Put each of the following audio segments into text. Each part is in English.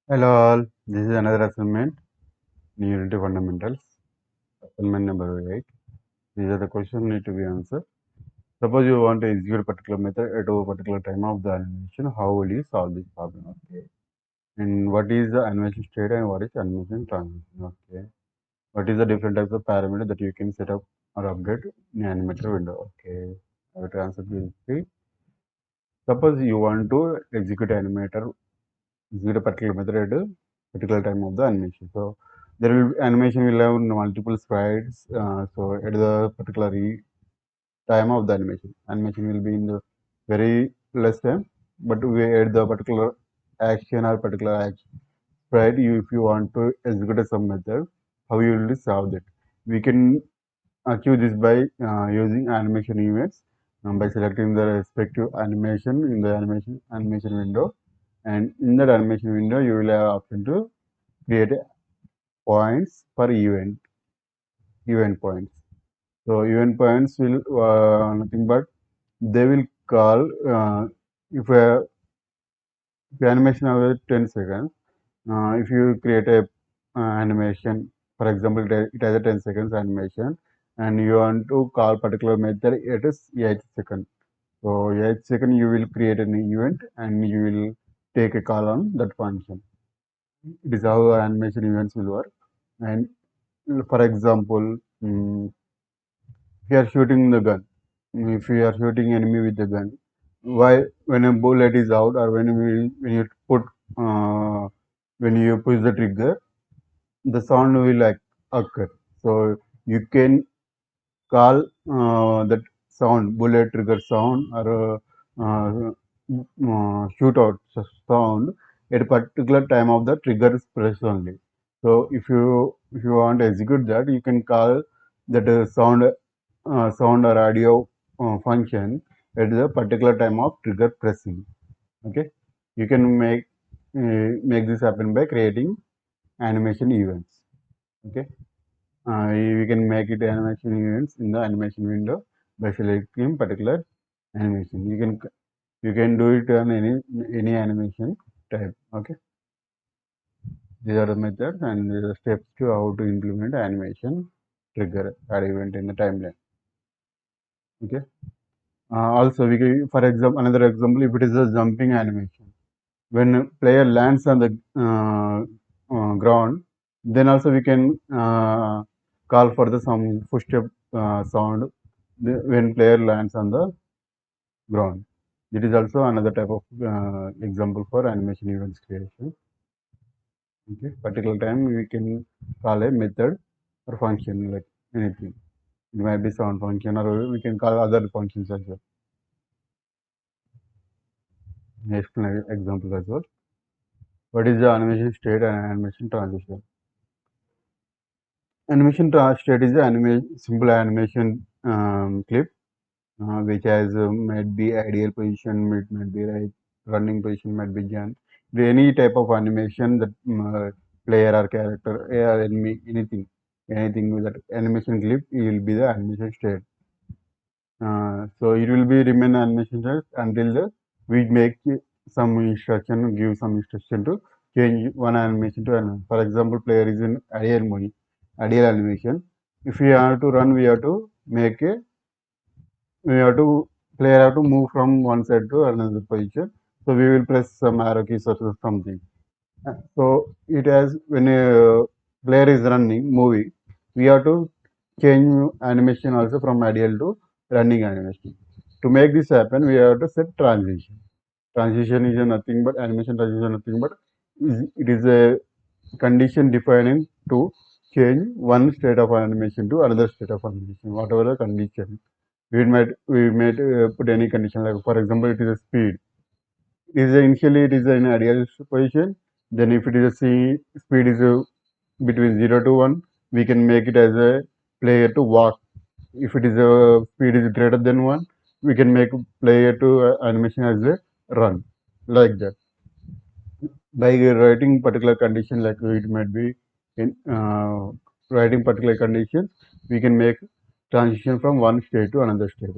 Hello all, this is another assignment, New Unity Fundamentals, assignment number 8. These are the questions need to be answered. Suppose you want to execute a particular method at a particular time of the animation, how will you solve this problem? Okay. And what is the animation state and what is animation transition? Okay. What is the different types of parameters that you can set up or update in animator window? Okay. I will answer this. Three. Suppose you want to execute a particular method at a particular time of the animation. So there will animation will have multiple sprites. So at the particular time of the animation will be in the very less time. But we at the particular action or particular action sprite, if you want to execute some method, how you will solve that? We can achieve this by using animation events by selecting the respective animation in the animation window, and in that animation window you will have option to create points per event points. So event points will nothing but they will call if if animation of 10 seconds. If you create a animation, for example, it has a 10 seconds animation, and you want to call particular method, it is 8 second. So 8 second you will create an event and you will take a call on that function. It is how animation events will work. And for example, if you are shooting the gun, if you are shooting enemy with the gun, why when a bullet is out or when you put uh, when you push the trigger, the sound will like occur. So you can call that sound bullet trigger sound or shootout sound at a particular time of the trigger press only. So if you want to execute that, you can call that sound or audio function at the particular time of trigger pressing. Okay, you can make this happen by creating animation events. Okay, we can make it animation events in the animation window by selecting particular animation. You can do it on any animation type. Okay, these are the methods and the steps to how to implement animation trigger or event in the timeline. Okay. Also, for example, another example, if it is a jumping animation, when a player lands on the ground, then also we can call for the some footstep sound when player lands on the ground. It is also another type of example for animation events creation. Okay, particular time we can call a method or function like anything. It might be sound function or we can call other functions as well. Explain example as well. What is the animation state and animation transition? State is the simple animation clip which has might be ideal position, it might be right running position, might be jump. Any type of animation that player or character or enemy, anything with that animation clip, it will be the animation state. So it will be remain animation state until we make some instruction, give some instruction to change one animation to another. For example, player is in ideal animation. If we have to run, we have to player have to move from one side to another position. So we will press some arrow keys or something. So it has when a player is moving, we have to change animation also from ideal to running animation. To make this happen, we have to set transition. Transition is nothing but animation transition is nothing but it is a condition defining to change one state of animation to another state of animation, whatever the condition. We might put any condition like for example it is a speed. Initially it is in ideal position. Then if it is a speed is between 0 to 1, we can make it as a player to walk. If it is a speed is greater than 1, we can make player to animation as a run, like that. By writing particular condition like it might be in writing particular conditions, we can make transition from one state to another state.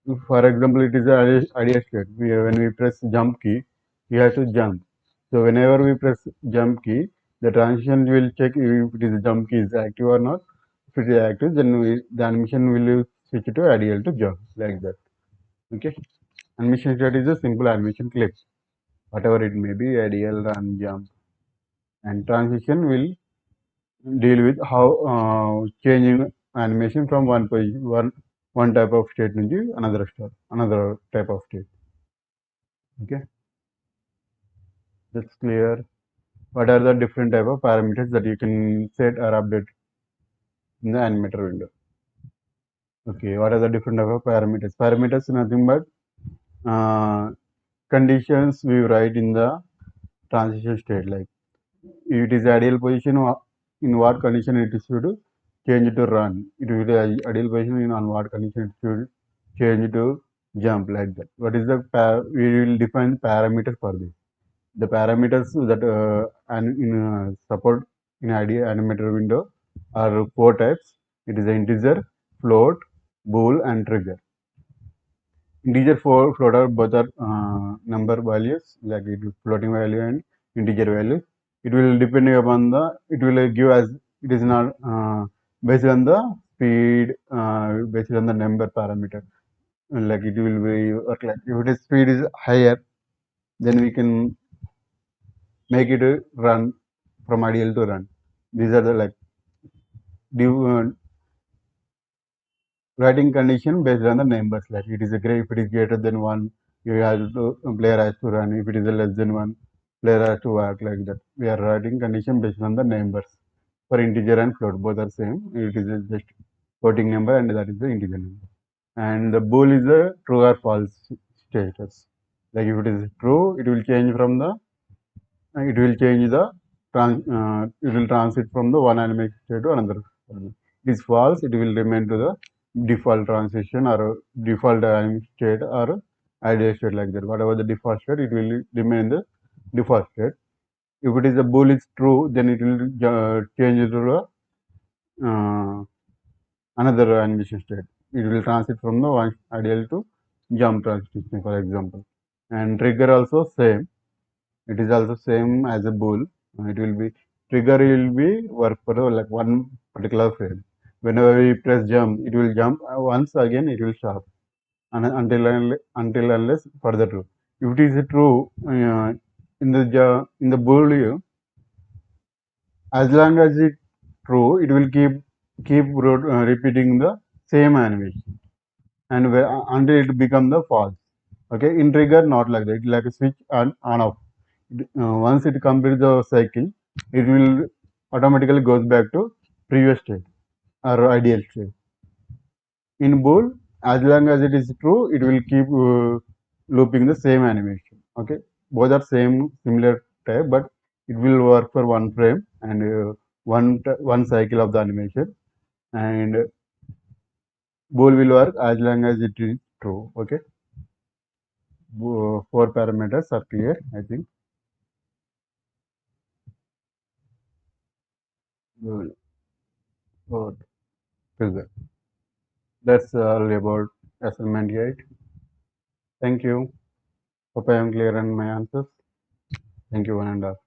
If, for example, it is a ideal state. When we press jump key, we have to jump. So whenever we press jump key, the transition will check if it is jump key is active or not. If it is active, then the animation will switch to IDL to jump like that. Okay. Animation state is a simple animation clip, whatever it may be, IDL, run, jump, and transition will deal with how changing animation from one position, one type of state to another type of state. Okay, that's clear. What are the different type of parameters that you can set or update in the animator window? Okay, what are the different type of parameters? Parameters is nothing but conditions we write in the transition state. Like it is ideal position, in what condition it should change to run. It will be ideal position in on what condition it should change to jump, like that. What is the we will define parameters for this. The parameters that and in support in idea animator window are four types. It is integer, float, bool, and trigger. Integer float are both are number values, like it is floating value and integer value. It will depend upon the, it will give as, it is not based on the speed, based on the number parameter. Like it will be work like if it is speed is higher, then we can make it run from ideal to run. These are the like writing condition based on the numbers. Like it is a great, if it is greater than one, you have to player has to run. If it is a less than one, player has to work, like that. We are writing condition based on the numbers. For integer and float, both are same. It is just floating number, and that is the integer number. And the bool is the true or false status. Like if it is true, it will change from the, it will change the it will transit from the one animation state to another. It is false, it will remain to the default transition or default animation state or ideal state, like that. Whatever the default state, it will remain the default state. If it is a bool is true, then it will change to the another animation state. It will transit from the one ideal to jump transition, for example. And trigger also same. It is also same as a bool. It will be trigger will be work for like one particular frame. Whenever we press jump, it will jump once again. It will stop until unless further true. If it is true in the bool, as long as it true, it will keep repeating the same animation and until it become the false. Okay, in trigger not like that. It's like a switch on off. Once it completes the cycle, it will automatically goes back to previous state or ideal state. In bool, as long as it is true, it will keep looping the same animation. Okay, both are similar type, but it will work for one frame and one cycle of the animation. And bool will work as long as it is true. Okay, four parameters are clear, I think. Bool, four, trigger. That's all about assignment 8. Thank you. Hope I am clear on my answers. Thank you, one and all.